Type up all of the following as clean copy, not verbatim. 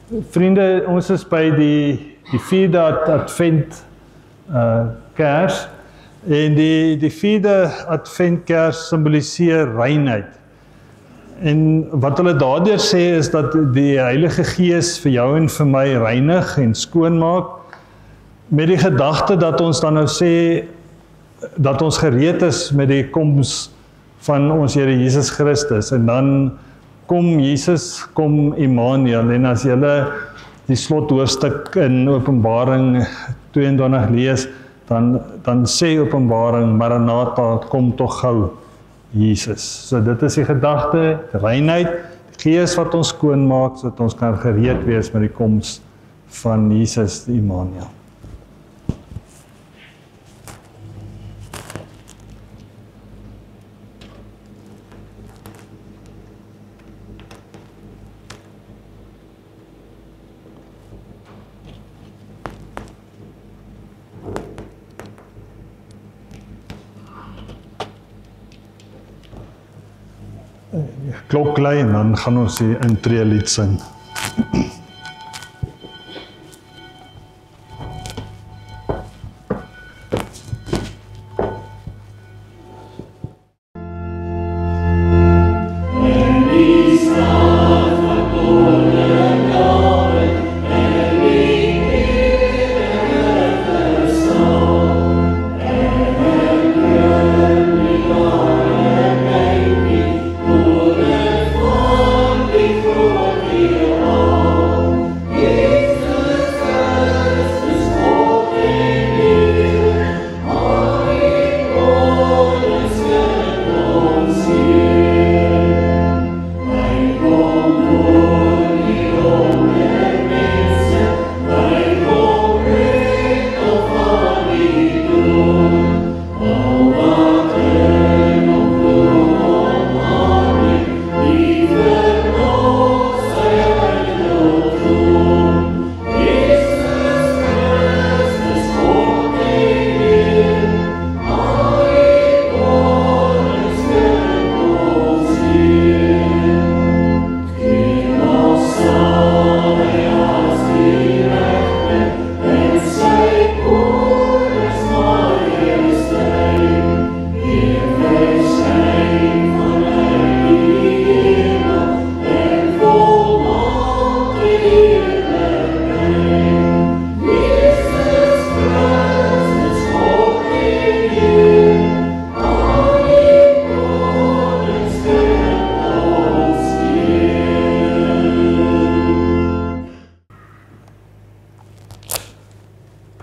Vriende, ons is by die 4de Advent kers en die 4de Advent kers symboliseer reinheid. En wat hulle daardeur sê is dat die Heilige Gees vir jou en vir my reinig en skoonmaak, met die gedagte dat ons dan nou sê dat ons gereed is met die koms van ons Here Jesus Christus. En dan kom Jesus, kom Immanuel. En as julle die slothoofstuk in Openbaring 22 lees, dan sê Openbaring, Maranatha, kom tog gou, Jesus. So dit is die gedagte, reinheid, die Gees wat ons skoon maak, sodat ons kan gereed wees met die koms van Jesus, die Immanuel. Klok lui en dan gaan ons die intree lied sing.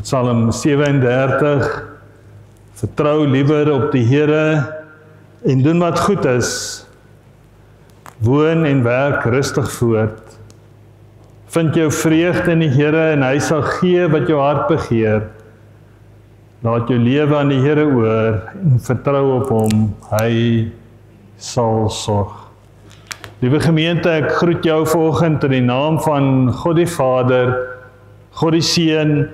Psalm 37, vertrou liewer op die Here en doen wat goed is, woon en werk rustig voort. Vind jou vreugde in die Here en hy sal gee wat jou hart begeer. Laat jou lewe aan die Here oor en vertrou op hom, hy sal sorg. Liewe gemeente, ek groet jou vanoggend in die naam van God die Vader, God die Seun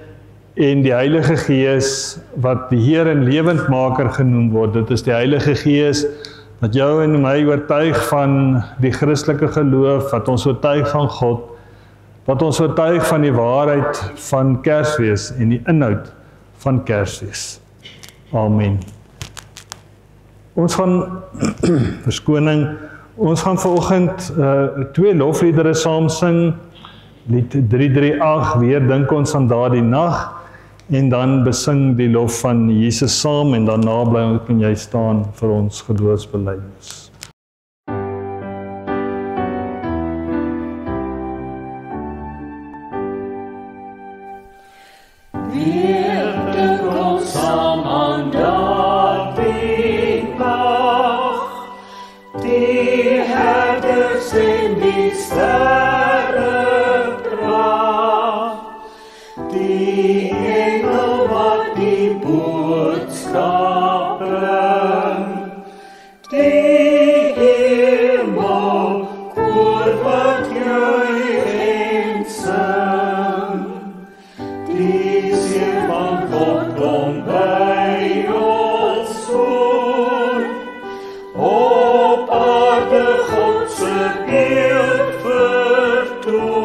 en die Heilige Gees, wat die Heer en lewendmaker genoem word. Dit is die Heilige Gees wat jou en my oortuig van die Christelike geloof, wat ons oortuig van God, wat ons oortuig van die waarheid van Kersfees en die inhoud van Kersfees. Amen. Ons gaan, verskoning, ons gaan vanoggend 2 lofliedere saam sing. Lied 338, weer dink ons aan daardie nag, en dan besing die lof van Jesus saam, en daarna bly kan jy staan vir ons geloofsbelijdenis. Weer dink ons saam aan daardie nag, die herders en die sterre praat, die engel wat die boodskap bring, die hemel koor wat juig en sing, die seun van God kom by ons woon, op aarde God se beeld vertoon.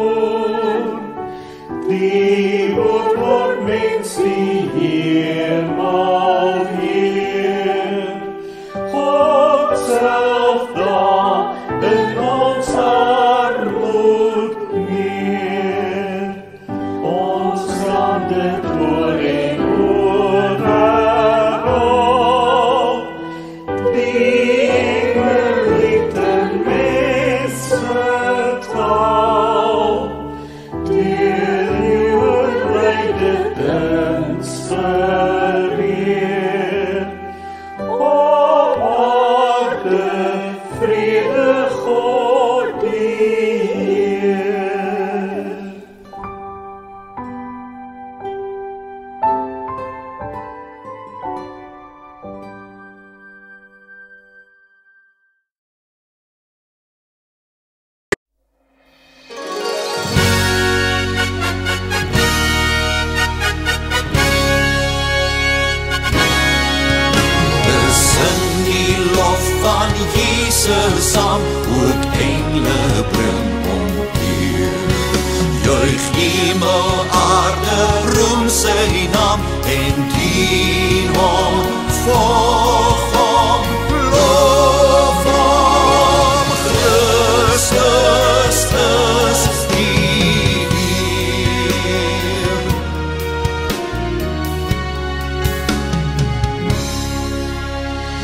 saam ook engele bring omkeer. Juich hemel, aarde, roem sy naam en dien hom, volg hom, loof hom. Christus is hier.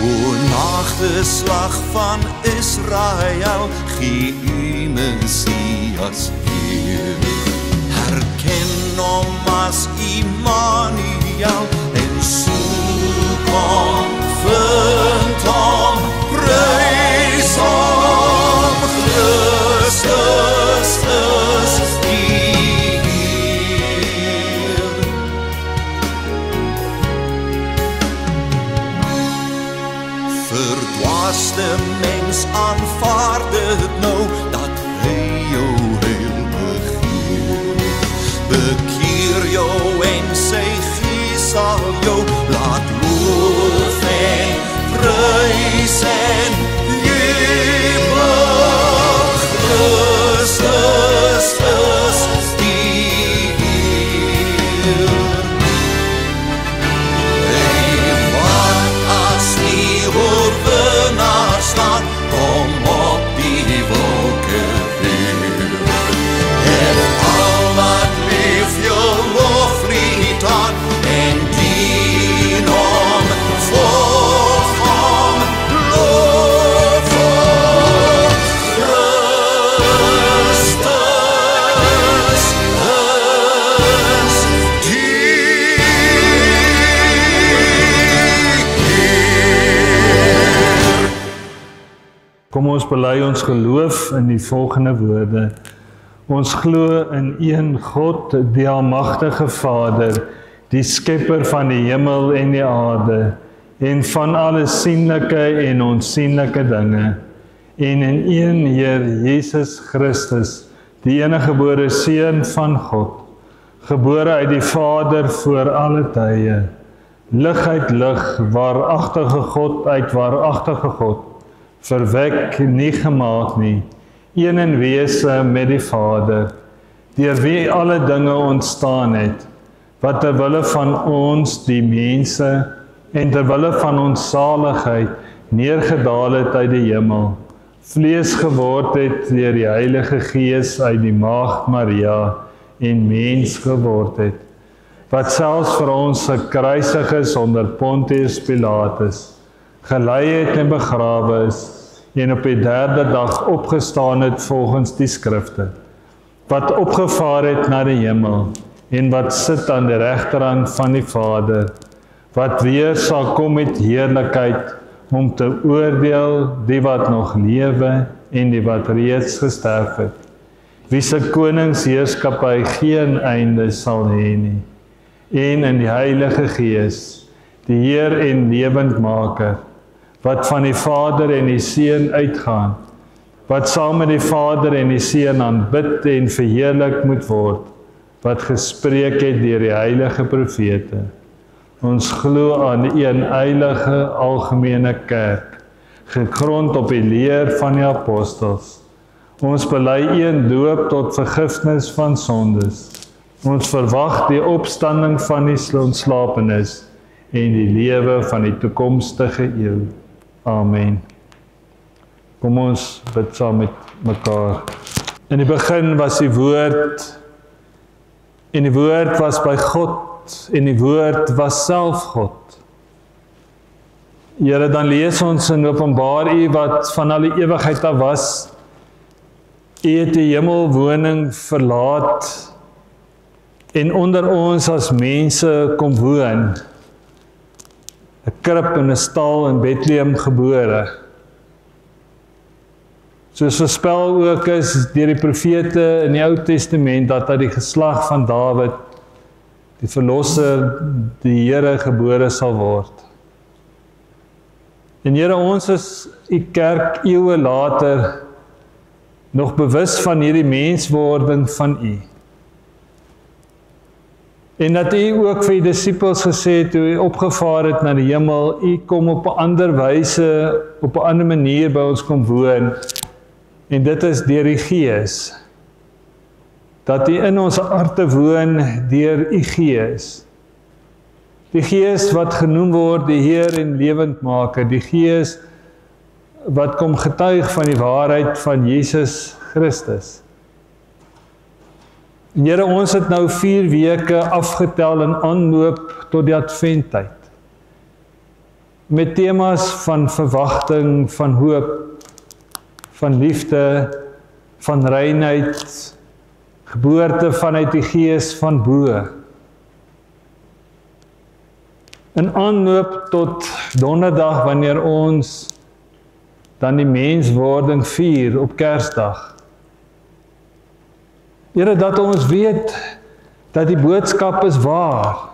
O nageslag van Israel, gee u Messias hier. Herken hom as Immanuel en soek hom, vind hom, prys hom. Christus is hier. Verdwaaste mens aanvaar dit nou, dat hy jou heil begeer. Bekeer jou en sy gees sal jou laat loof en prys en jubel. Christus is hier. En wat as die oorwinnaar staan, kom op die wolke weer. En al wat leef jou loflied aan, en dien hom, volg hom, loof hom. Christus is hier. Kom ons bely ons geloof in die volgende woorde. Ons glo in een God, die almagtige Vader, die skepper van die hemel en die aarde, en van alle sienlike en onsienlike dinge, en in een Heer Jesus Christus, die eniggebore Seun van God, gebore uit die Vader voor alle tye, lig uit lig, waaragtige God uit waaragtige God, verwek, nie gemaak nie, een in wese met die Vader, deur wie alle dinge ontstaan het, wat ter wille van ons die mense en ter wille van ons saligheid neergedaal het uit die hemel, vlees geword het deur die Heilige Gees uit die Maagd Maria en mens geword het, wat selfs vir ons gekruisig is onder Pontius Pilatus, gelei het en begrawe is, en op die derde dag opgestaan het volgens die skrifte, wat opgevaar het na die hemel, en wat sit aan die regterhand van die Vader, wat weer sal kom met heerlikheid, om te oordeel die wat nog lewe, en die wat reeds gesterf het, wie se koningsheerskappy geen einde sal hê nie, en in die Heilige Gees, die Heer en lewendmaker, wat van die Vader en die Seun uitgaan, wat saam met die Vader en die Seun aanbid en verheerlik moet word, wat gespreek het deur die heilige profete. Ons glo aan die een heilige algemene kerk, gegrond op die leer van die apostels. Ons bely een doop tot vergifnis van sondes, Ons verwag die opstanding van die ontslapenis en die lewe van die toekomstige eeu. Amen. Kom ons bid saam met mekaar. In die begin was die woord, en die woord was by God, en die woord was self God. Here, dan lees ons in Openbaar U wat van al die ewigheid af was. U het die hemelwoning verlaat en onder ons as mense kom woon. 'n krib in 'n stal in Bethlehem gebore. Soos voorspel ook is deur die profete in die Ou Testament dat uit die geslag van Dawid die verlosser, die Here gebore sal word. En Here, ons is U kerk eeue later nog bewus van hierdie menswording van U. En dat U ook vir die disippels gesê het, toe U opgevaar het na die hemel, U kom op 'n ander wyse, op 'n ander manier by ons kom woon. En dit is deur die Gees. Dat U in ons harte woon deur U Gees. Die Gees wat genoem word die Heer en lewendmaker, die Gees wat kom getuig van die waarheid van Jesus Christus. En Here, ons het nou 4 weke afgetel in aanloop tot die Adventtyd. Met temas van verwagting, van hoop, van liefde, van reinheid, geboorte vanuit die Gees van bo. In aanloop tot donderdag wanneer ons dan die menswording vier op Kersdag. Here, dat ons weet dat die boodskap is waar.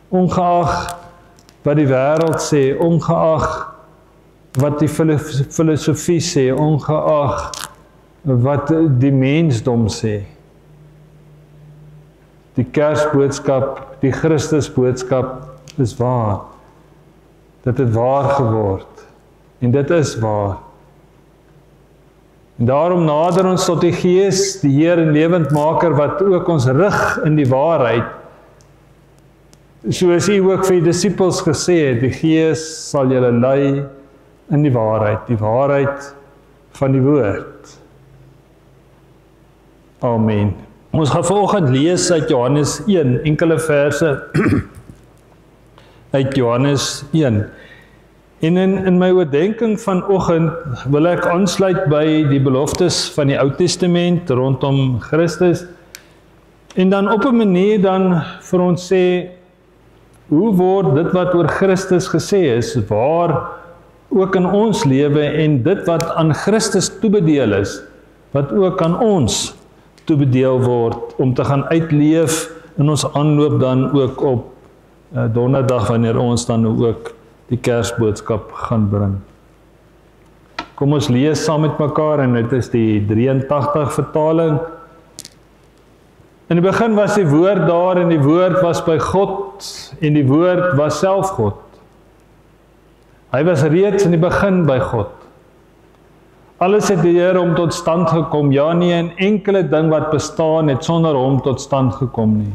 Ongeag wat die wêreld sê, ongeag wat die filosofie sê, ongeag wat die mensdom sê. Die Kersboodskap, die Christusboodskap is waar. Dit het waar geword. En dit is waar. En daarom nader ons tot die Gees, die Heer en lewendmaker, wat ook ons rig in die waarheid. Soos U ook vir die disippels gesê het, die Gees sal julle lei in die waarheid van die woord. Amen. Ons gaan vanoggend lees uit Johannes 1, enkele verse uit Johannes 1. En in my oordenking vanoggend wil ek aansluit by die beloftes van die Ou Testament rondom Christus en dan op 'n manier dan vir ons sê, hoe word dit wat oor Christus gesê is, waar ook in ons lewe en dit wat aan Christus toebedeel is, wat ook aan ons toebedeel word, om te gaan uitleef in ons aanloop dan ook op donderdag, wanneer ons dan ook die Kersboodskap gaan bring. Kom ons lees saam met mekaar, en dit is die 83 vertaling. In die begin was die woord daar, en die woord was by God, en die woord was self God. Hy was reeds in die begin by God. Alles het deur hom tot stand gekom, ja nie 'n enkele ding wat bestaan het sonder hom tot stand gekom nie.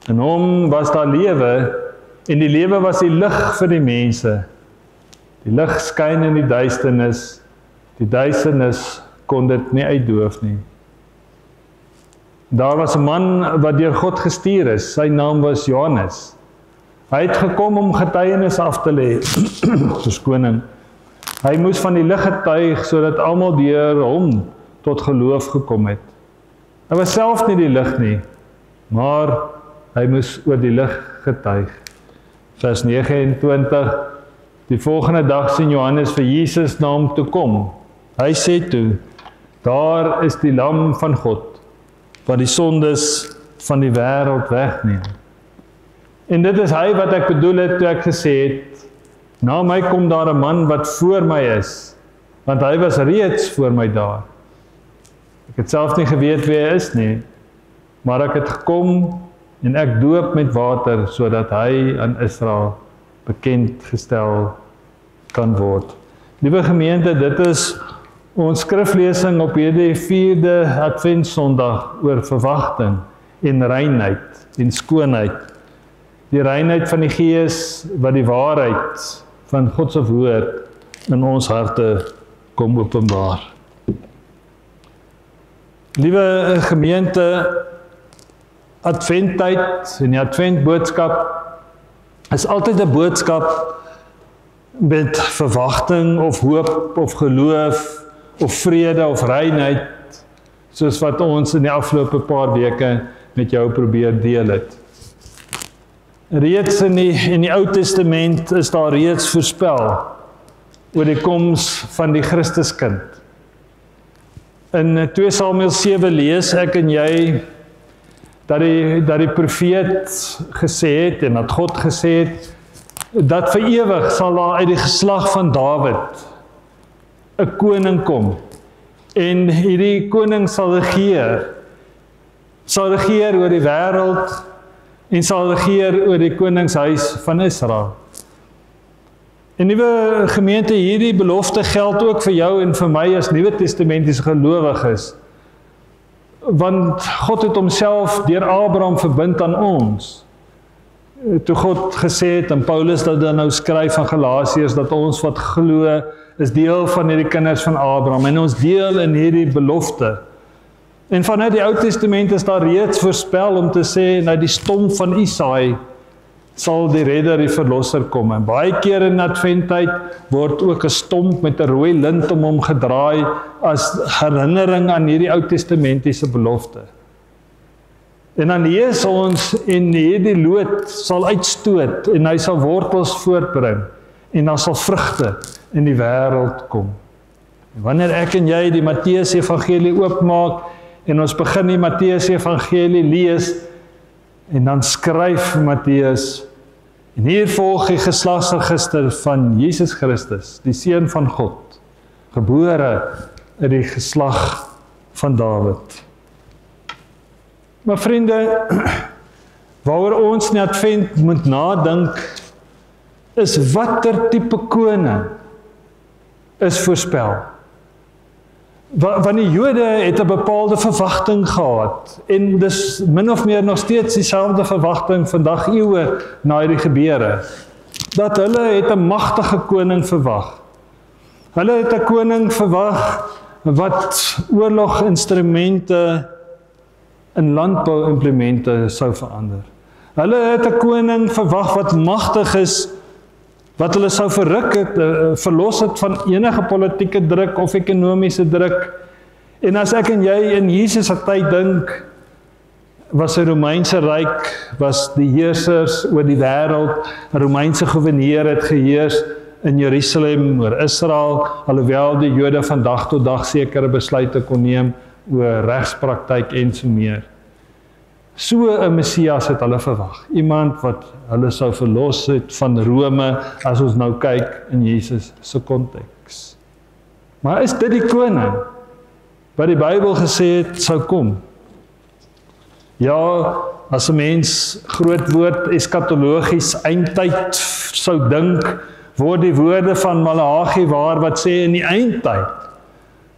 In hom was daar lewe, en die lewe was die lig vir die mense. Die lig skyn in die duisternis kon dit nie uitdoof nie. Daar was 'n man wat deur God gestuur is, sy naam was Johannes. Hy het gekom om getuienis af te lê, verskoning. Hy moes van die lig getuig, sodat almal deur hom tot geloof gekom het. Hy was self nie die lig nie, maar hy moes oor die lig getuig. Vers 29, die volgende dag sien Johannes vir Jesus na hom toe kom. Hy sê toe, daar is die lam van God, wat die sondes van die wêreld wegneem. En dit is hy wat ek bedoel het toe ek gesê het, na my kom daar 'n man wat voor my is, want hy was reeds voor my daar. Ek het self nie geweet wie hy is nie, maar ek het gekom en ek doop met water, sodat hy aan Israel bekend gestel kan word. Liewe gemeente, dit is ons skriflesing op hierdie 4de Adventsondag oor verwagting en reinheid en skoonheid. Die reinheid van die Gees wat die waarheid van God se woord in ons harte kom openbaar. Liewe gemeente, Adventtyd en die Adventboodskap is altyd 'n boodskap met verwagting of hoop of geloof of vrede of reinheid, soos wat ons in die afgelope paar weke met jou probeer deel het. Reeds in die Ou Testament is daar reeds voorspel oor die koms van die Christuskind. In 2 Samuel 7 lees ek en jy dat die profeet gesê het en dat God gesê het dat vir ewig sal daar uit die geslag van Dawid 'n koning kom en hierdie koning sal regeer oor die wêreld en sal regeer oor die koningshuis van Israel. En nuwe gemeente, hierdie belofte geld ook vir jou en vir my as Nuwe Testamentiese gelowiges. Want God het homself deur Abraham verbind aan ons. Toe God gesê het, en Paulus dat dan nou skryf van Galasiërs, dat ons wat glo, is deel van hierdie kinders van Abraham, en ons deel in hierdie belofte. En vanuit die Ou Testament is daar reeds voorspel om te sê, nou die stom van Isaai, sal die redder, die verlosser kom. En baie keer in Adventtyd word ook 'n stomp met 'n rooi lint om hom gedraai as herinnering aan hierdie Ou Testamentiese belofte. En dan lees ons en hierdie loot sal uitstoot en hy sal wortels voortbring en dan sal vrugte in die wêreld kom. En wanneer ek en jy die Matteus Evangelie oopmaak en ons begin die Matteus Evangelie lees en dan skryf Matteus en hier volg die geslagsregister van Jesus Christus, die Seun van God, gebore in die geslag van Dawid. Maar vriende, waaroor ons in die Advent moet nadink, is watter tipe koning is voorspel. Want die Jode het 'n bepaalde verwagting gehad, en dis min of meer nog steeds dieselfde verwagting vandag eeue na hierdie gebeure, dat hulle het 'n magtige koning verwag. Hulle het 'n koning verwag wat oorloginstrumente in landbouimplemente sou verander. Hulle het 'n koning verwag wat magtig is, wat hulle sou verruk het, verlos het van enige politieke druk of ekonomiese druk. En as ek en jy in Jesus se tyd dink, was die Romeinse ryk, was die heersers oor die wêreld, 'n Romeinse goewerneur het geheers in Jerusalem oor Israel, alhoewel die Jode van dag tot dag sekere besluite kon neem oor regspraktyk en so meer. So 'n Messias het hulle verwag. Iemand wat hulle sou verlos het van Rome, as ons nou kyk in Jesus se konteks. Maar is dit die koning wat die Bybel gesê het sou kom? Ja, as 'n mens groot woord eskatologies eindtyd sou dink, word die woorde van Maleagi waar wat sê in die eindtyd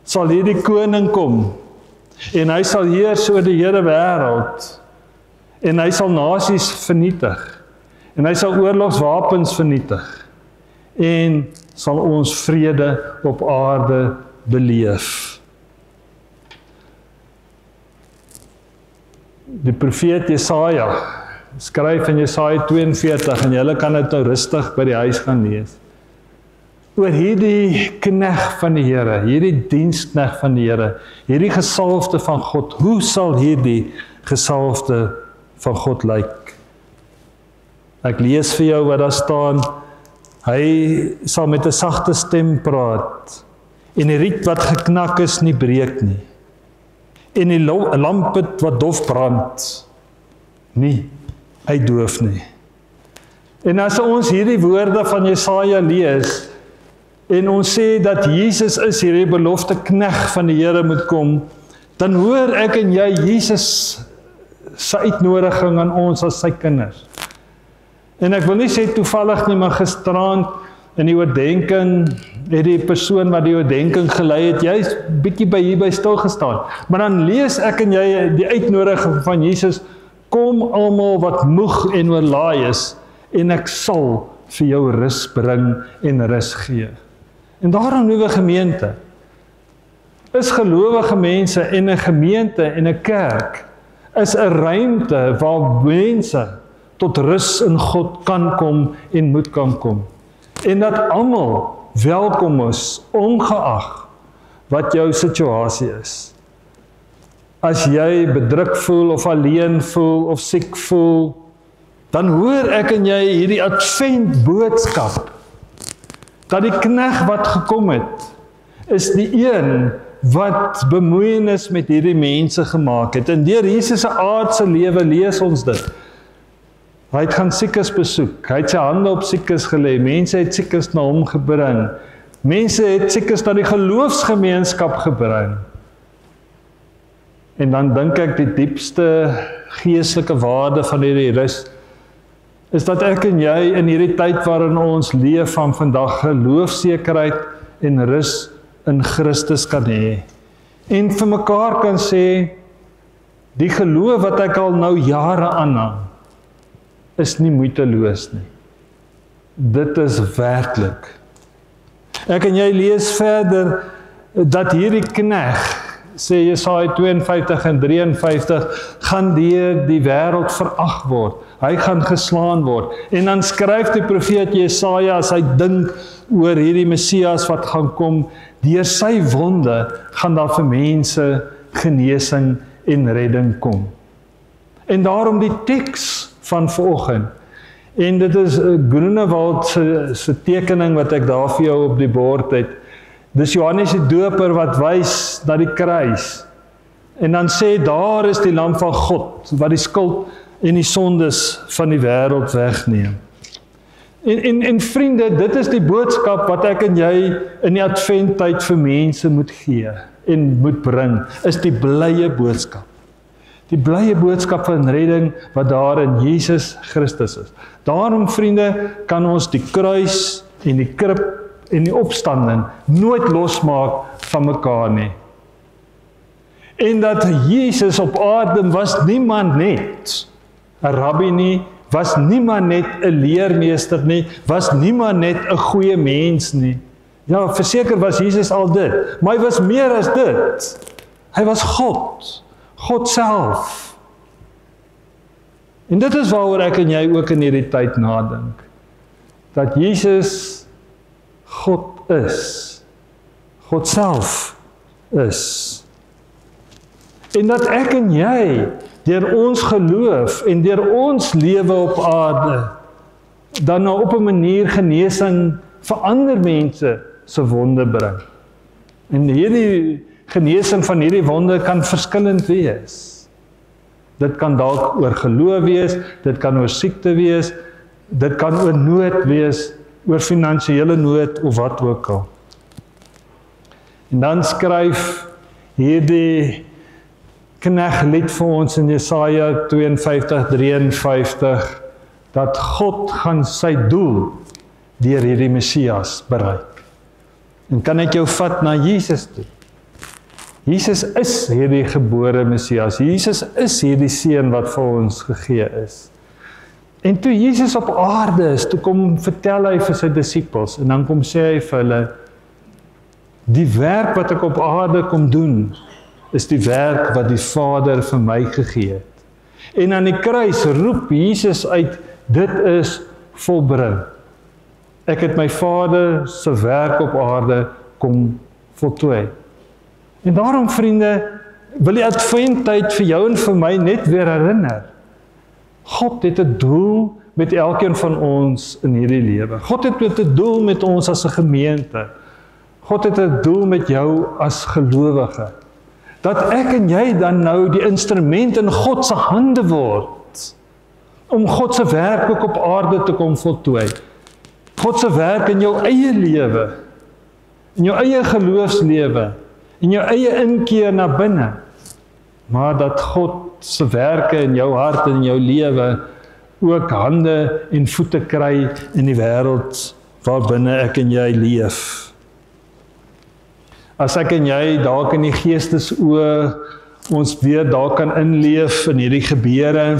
sal hierdie koning kom en hy sal heers oor die hele wêreld. En hy sal nasies vernietig. En hy sal oorlogswapens vernietig. En sal ons vrede op aarde beleef. Die profeet Jesaja skryf in Jesaja 42 en julle kan dit nou rustig by die huis gaan lees. Oor hierdie knegt van die Here, hierdie diensknegt van die Here, hierdie gesalfde van God. Hoe sal hierdie gesalfde van God lyk? Ek lees vir jou wat daar staan. Hy sal met 'n sagte stem praat en die riet wat geknak is nie breek nie. En die lampet wat dof brand nie uitdoof nie. En as ons hierdie woorde van Jesaja lees en ons sê dat Jesus is hierdie belofte knegt van die Here moet kom, dan hoor ek en jy Jesus sy uitnodiging aan ons as sy kinders. En ek wil nie sê toevallig nie, maar gisterand in die oordenking het die persoon wat die oordenking gelei het, juist bietjie by hierby stil gestaan. Maar dan lees ek en jy die uitnodiging van Jesus kom almal wat moeg en oorlaai is, en ek sal vir jou rus bring en rus gee. En daarom nuwe gemeente, is gelowige mense en 'n gemeente en 'n kerk, is 'n ruimte waar mense tot rus in God kan kom en moet kan kom. En dat almal welkom is, ongeag wat jou situasie is. As jy bedruk voel of alleen voel of siek voel, dan hoor ek en jy hierdie advent boodskap, dat die knegg wat gekom het, is die een wat bemoeienis met hierdie mense gemaak het. En deur Jesus se aardse lewe lees ons dit. Hy het gaan siekes besoek, hy het sy hande op siekes gelê, mense het siekes na hom gebring, mense het siekes na die geloofsgemeenskap gebring. En dan dink ek die diepste geestelike waarde van hierdie rus, is dat ek en jy in hierdie tyd waarin ons leef van vandag geloofsekerheid en rus in Christus kan hê. En vir mekaar kan sê, die geloof wat ek al nou jare aanhang, is nie moeiteloos nie. Dit is werklik. Ek en jy lees verder, dat hierdie knegg, sê Jesaja 52 en 53, gaan deur die wêreld verag word. Hy gaan geslaan word. En dan skryf die profeet Jesaja, as hy dink oor hierdie Messias wat gaan kom, deur sy wonde gaan daar vir mense genesing en redding kom. En daarom die teks van vanoggend, en dit is Groenewald se tekening wat ek daar vir jou op die bord het. Dis Johannes die Doper wat wys na die kruis. En dan sê, daar is die lam van God, wat die skuld en die sondes van die wêreld wegneem. En vriende, dit is die boodskap wat ek en jy in die adventtyd vir mense moet gee en moet bring, is die blye boodskap. Die blye boodskap van redding wat daar in Jesus Christus is. Daarom, vriende, kan ons die kruis en die krib en die opstanding nooit losmaak van mekaar nie. En dat Jesus op aarde was niemand net 'n rabbi nie, was niemand net 'n leermeester nie, was niemand net 'n goeie mens nie. Ja, verseker was Jesus al dit, maar hy was meer as dit. Hy was God, God self. En dit is waaroor ek en jy ook in hierdie tyd nadink. Dat Jesus God is, God self is. En dat ek en jy deur ons geloof en deur ons lewe op aarde dan nou op 'n manier genesing vir ander mense se wonde bring. En hierdie genesing van hierdie wonde kan verskillend wees. Dit kan dalk oor geloof wees, dit kan oor siekte wees, dit kan oor nood wees, oor finansiële nood of wat ook al. En dan skryf hierdie knegg lied vir ons in Jesaja 52:53 dat God gaan sy doel deur hierdie Messias bereik. En kan ek jou vat na Jesus toe? Jesus is hierdie gebore Messias. Jesus is hierdie seun wat vir ons gegee is. En toe Jesus op aarde is, toe kom vertel hy vir sy disippels en dan kom sê hy vir hulle, die werk wat ek op aarde kom doen, is die werk wat die Vader vir my gegee het. En aan die kruis roep Jesus uit, dit is volbring. Ek het my Vader se werk op aarde kom voltooi. En daarom, vriende, wil die adventtyd vir jou en vir my net weer herinner. God het 'n doel met elkeen van ons in hierdie lewe. God het 'n doel met ons as 'n gemeente. God het 'n doel met jou as gelowige. Dat ek en jy dan nou die instrument in God se hande word, om God se werk ook op aarde te kom voltooi. God se werk in jou eie lewe, in jou eie geloofslewe, in jou eie inkeer na binne, maar dat God se werke in jou hart en in jou lewe ook hande en voete kry in die wêreld waarbinne ek en jy leef. As ek en jy dalk in die geestesoë ons weer daar kan inleef in hierdie gebeure,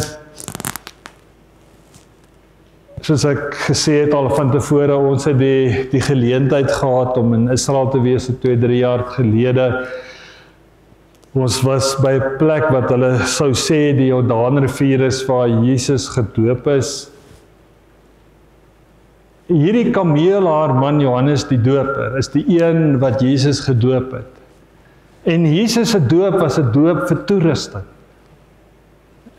Soos ek gesê het al van tevore, ons het die geleentheid gehad om in Israel te wees 2-3 jaar gelede. Ons was by 'n plek wat hulle sou sê die Jordaanrivier is waar Jesus gedoop is. Hierdie kameelhaar man Johannes die Doper is die een wat Jesus gedoop het. En Jesus se doop was 'n doop vir toerusting.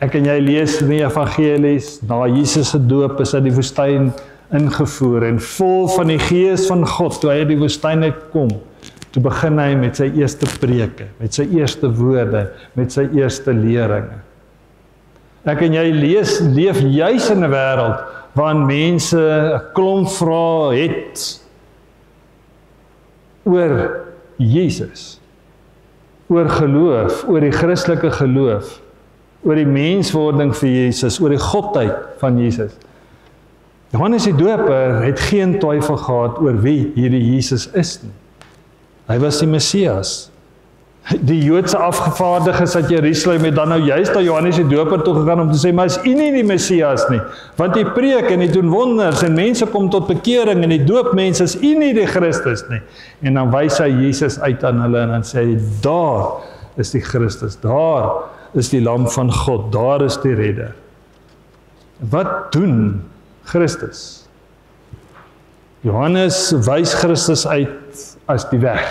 Ek en jy lees in die evangelies, na Jesus se doop is hy die woestyn ingevoer en vol van die gees van God, toe hy in die woestyn uitkom, toe begin hy met sy eerste preke, met sy eerste woorde, met sy eerste leringe. Ek en jy leef juis in 'n wêreld waarin mense 'n klomp vrae het oor Jesus, oor geloof, oor die Christelike geloof, oor die menswording vir Jesus, oor die godheid van Jesus. Johannes die Doper het geen twyfel gehad oor wie hierdie Jesus is nie. Hy was die Messias. Die Joodse afgevaardiges uit Jerusalem het dan nou juist na Johannes die Doper toe gegaan om te sê, maar is u nie die Messias nie? Want die preek en die doen wonders en mense kom tot bekering en die doop mense, is u nie die Christus nie? En dan wys hy Jesus uit aan hulle en dan sê hy, daar is die Christus, daar is die lam van God, daar is die redder. Wat doen Christus? Johannes wys Christus uit as die weg,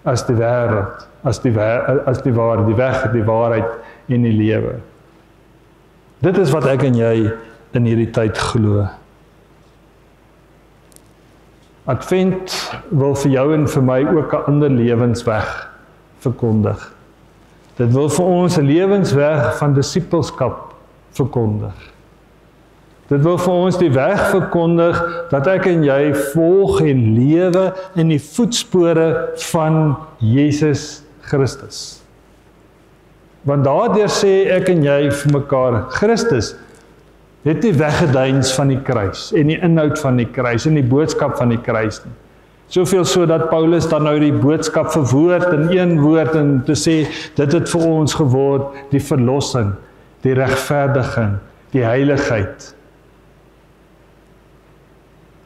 as die wêreld, as die waarheid, die weg, die waarheid en die lewe. Dit is wat ek en jy in hierdie tyd glo. Advent wil vir jou en vir my ook 'n ander lewensweg verkondig. Dit wil vir ons 'n lewensweg van disippelskap verkondig. Dit wil vir ons die weg verkondig dat ek en jy volg en lewe in die voetspore van Jesus Christus. Want daardeur sê ek en jy vir mekaar, Christus het nie weggeduins van die kruis en die inhoud van die kruis en die boodskap van die kruis nie. Soveel so dat Paulus dan nou die boodskap verwoord in een woord en te sê, dit het vir ons geword die verlossing, die regverdiging, die heiligheid,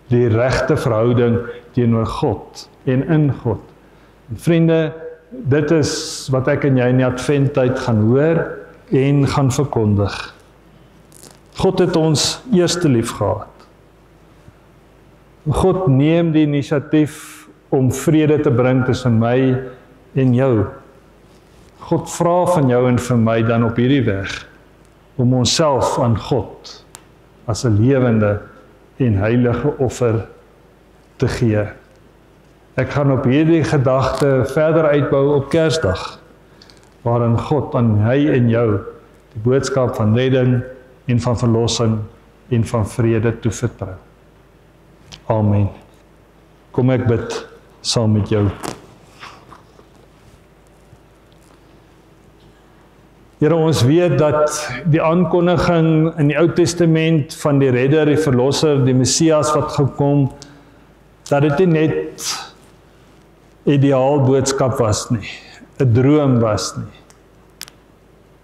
die regte verhouding teenoor God en in God. En vriende, dit is wat ek en jy in die adventtyd gaan hoor en gaan verkondig. God het ons eerste lief gehad. God neem die inisiatief om vrede te bring tussen my en jou. God vra van jou en vir my dan op hierdie weg om onsself aan God as 'n lewende en heilige offer te gee. Ek gaan op hierdie gedagte verder uitbou op Kersdag, waarin God aan hy en jou die boodskap van redding en van verlossing en van vrede toevertrou. Amen. Kom ek bid saam met jou. Here, ons weet dat die aankondiging in die Ou Testament van die redder, die verlosser, die Messias wat gekom, dat dit nie net ideaal boodskap was nie, 'n droom was nie,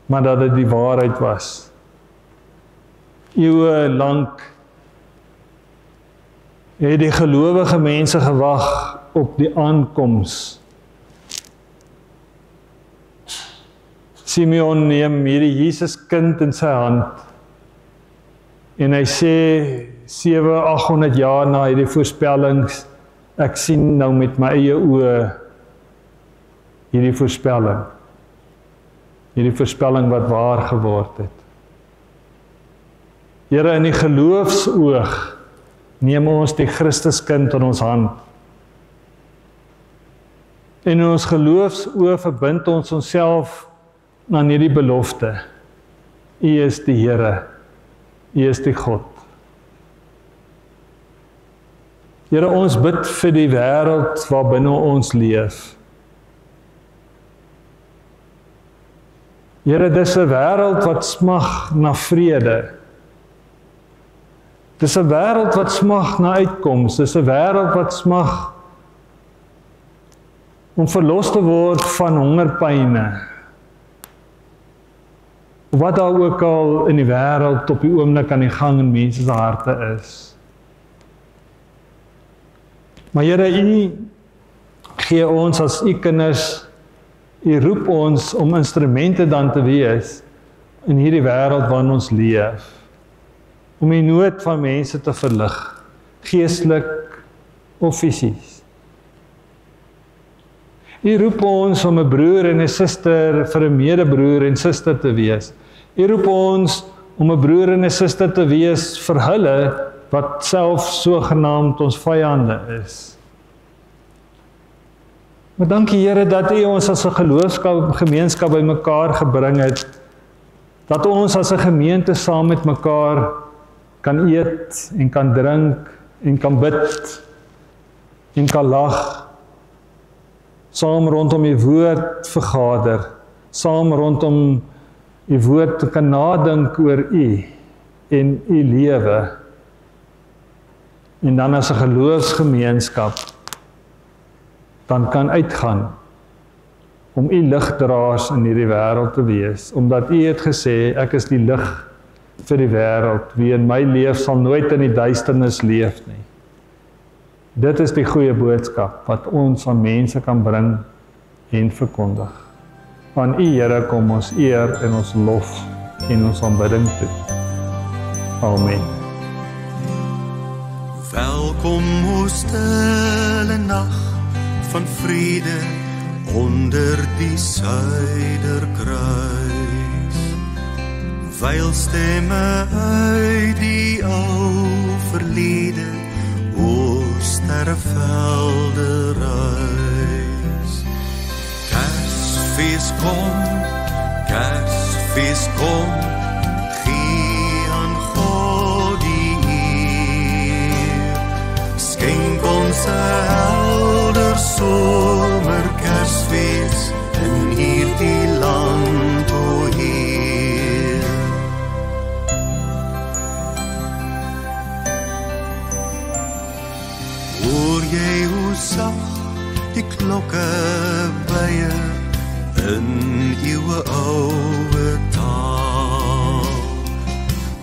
maar dat dit die waarheid was. Eeue lank het die gelowige mense gewag op die aankoms. Simeon neem hierdie Jesus kind in sy hand en hy sê 700-800 jaar na hierdie voorspellings, ek sien nou met my eie oë hierdie voorspelling wat waar geword het. Here, in die geloofsoog neem ons die Christuskind in ons hand. En in ons geloofsoog verbind ons onsself aan hierdie belofte. U is die Here, U is die God. Here, ons bid vir die wêreld waarbinne ons leef. Here, dis 'n wêreld wat smag na vrede. Dis 'n wêreld wat smag na uitkoms, dis 'n wêreld wat smag om verlos te word van hongerpyne. Wat daar ook al in die wêreld op die oomblik aan die gang in mense se harte is. Maar Here, U gee ons as U kinders, U roep ons om instrumente dan te wees in hierdie wêreld waarin ons leef, om die nood van mense te verlig, geestelik of fisies. U roep ons om 'n broer en 'n suster vir 'n medebroer en suster te wees. U roep ons om 'n broer en 'n suster te wees vir hulle wat self sogenaamd ons vyande is. Maar dankie Here dat U ons as 'n geloofsgemeenskap bymekaar gebring het, dat ons as 'n gemeente saam met mekaar kan eet en kan drink en kan bid en kan lag, saam rondom U woord vergader, saam rondom U woord te kan nadink oor U en U lewe, en dan as 'n geloofsgemeenskap dan kan uitgaan om U ligdraers in hierdie wêreld te wees, omdat U het gesê, ek is die lig vir die wêreld, wie in my leef sal nooit in die duisternis leef nie. Dit is die goeie boodskap wat ons aan mense kan bring en verkondig. Aan U Here kom ons eer en ons lof en ons aanbidding toe. Amen. Welkom o stille nag van vrede onder die suiderkruis. Wyl stemme uit die ou verlede oor sterrevelde reis. Kersfees kom, gee aan God die eer. Skenk ons 'n helder somer Kersfees in hierdie land, o Heer. Hoor jy hoe sag die klokke bye in uwe ouwe taal?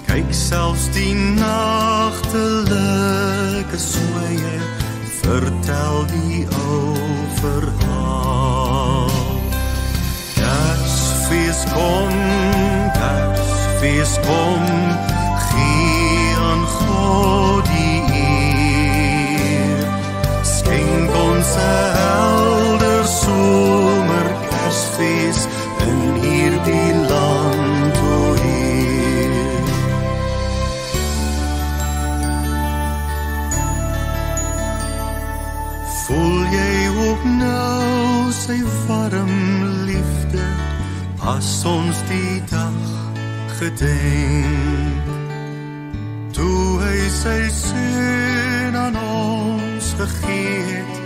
Kyk selfs die nagtelike sweye vertel die ou verhaal. Kersfees kom, gee aan God die eer. Skenk ons 'n helder somer Kersfees in hierdie land, o Heer. Voel jy ook nou sy warm liefde, as ons die dag gedenk, toe hy sy seun aan ons gegee het,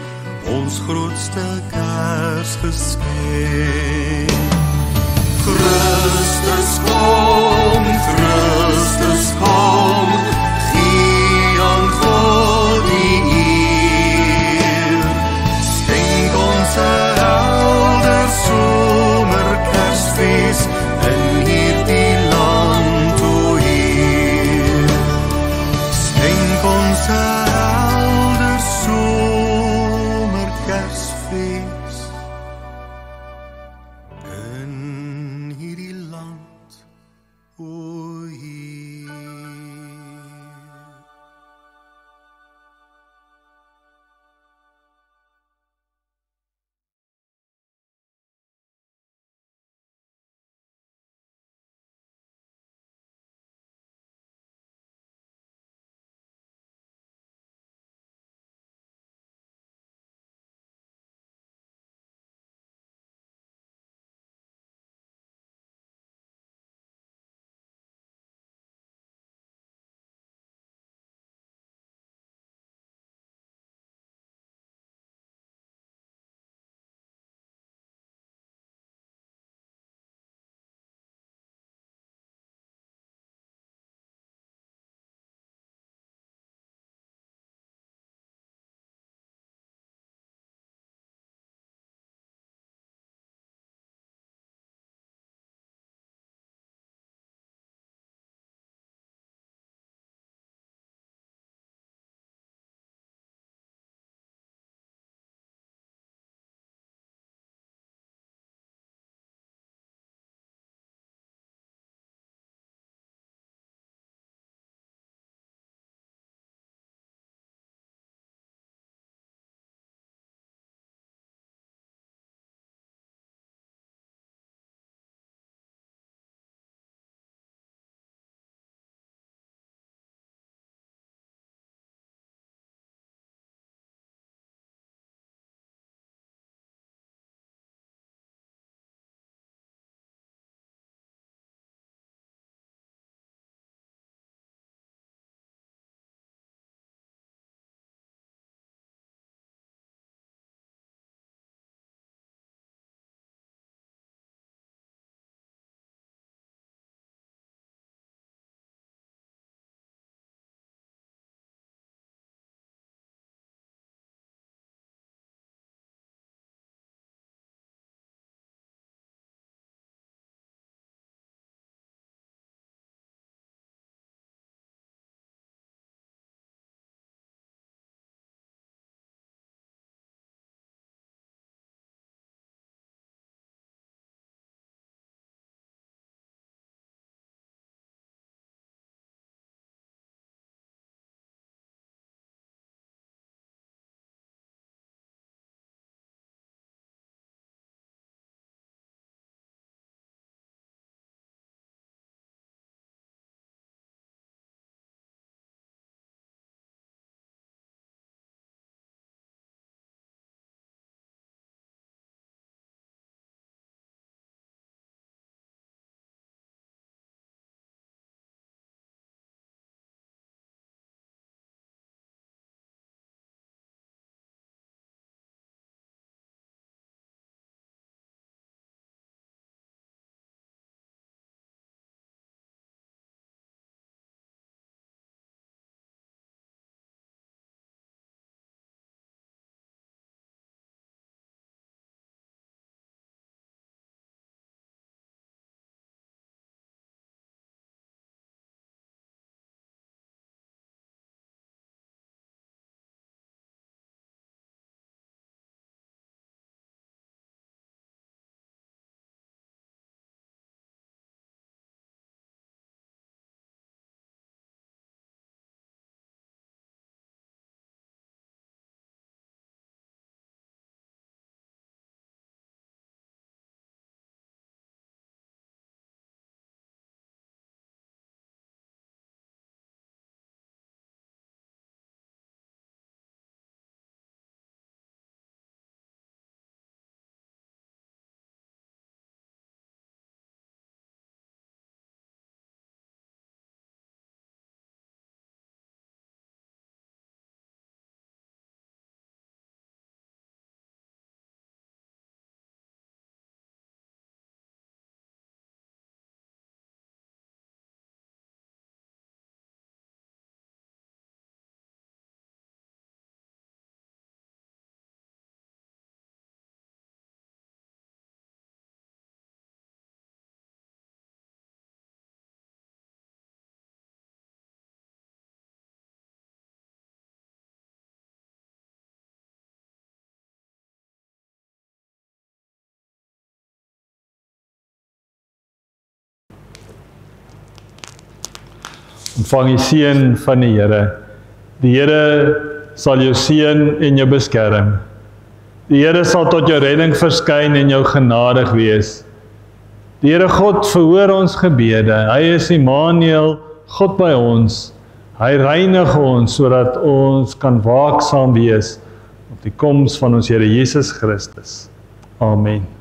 ons grootste Kersgeskenk. Christus kom, gee aan God die eer. Skenk ons 'n helder somer Kersfees in hierdie land, o Heer. Skenk ons 'n helder somer Kersfees in hierdie land, o Heer. Ontvang die seën van die Here. Die Here sal jou seën en jou beskerm. Die Here sal tot jou redding verskyn en jou genadig wees. Die Here God verhoor ons gebede. Hy is Immanuel, God by ons. Hy reinig ons sodat ons kan waaksaam wees op die koms van ons Here Jesus Christus. Amen.